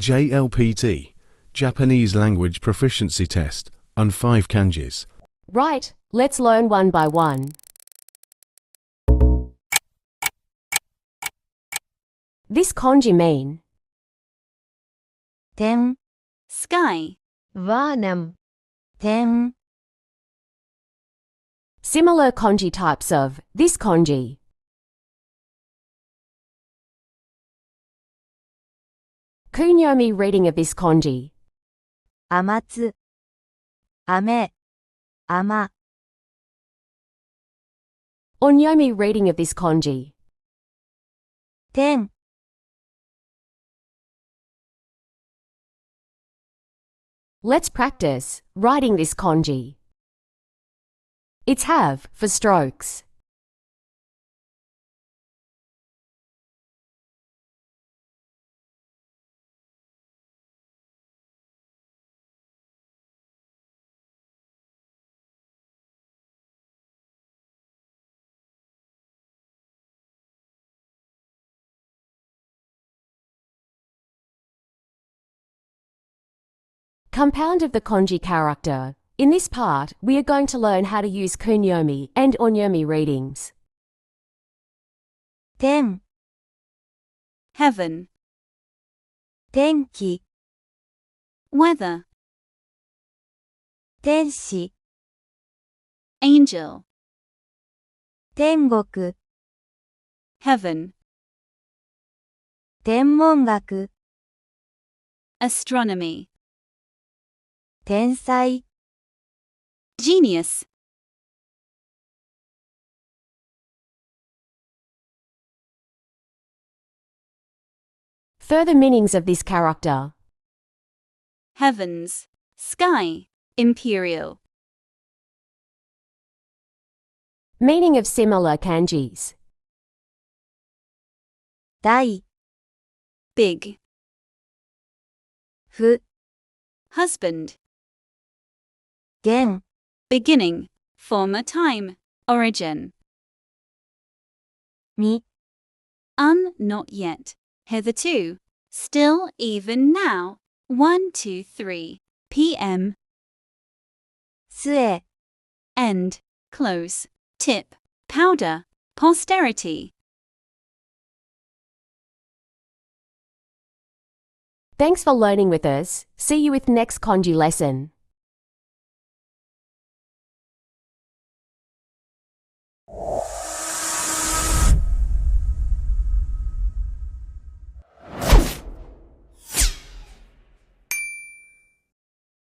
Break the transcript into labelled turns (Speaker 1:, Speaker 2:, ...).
Speaker 1: JLPT, Japanese Language Proficiency Test, and 5 kanjis.
Speaker 2: Right, let's learn one by one. This kanji mean
Speaker 3: 天
Speaker 4: sky,
Speaker 3: Vanam 天
Speaker 2: similar kanji types of this kanji. Kunyomi reading of this kanji.
Speaker 3: 雨津雨雨
Speaker 2: Onyomi reading of this kanji.
Speaker 3: 天
Speaker 2: Let's practice writing this kanji. It's have for strokes. Compound of the kanji character. In this part, we are going to learn how to use kunyomi and onyomi readings.
Speaker 3: 天
Speaker 4: heaven,
Speaker 3: 天気
Speaker 4: weather,
Speaker 3: 天使
Speaker 4: angel,
Speaker 3: 天国
Speaker 4: heaven,
Speaker 3: 天文学
Speaker 4: astronomy,
Speaker 3: 天才
Speaker 4: genius,
Speaker 2: Further meanings of this character.
Speaker 4: heavens, sky, imperial,
Speaker 2: Meaning of similar kanjis.
Speaker 3: 大
Speaker 4: big,
Speaker 3: 不
Speaker 4: husband,
Speaker 3: 現
Speaker 4: beginning, former time, origin,
Speaker 3: み
Speaker 4: not yet, hitherto, still, even now, 1, 2, 3, p.m,
Speaker 3: 末
Speaker 4: end, close, tip, powder, posterity.
Speaker 2: Thanks for learning with us. See you with next kanji lesson.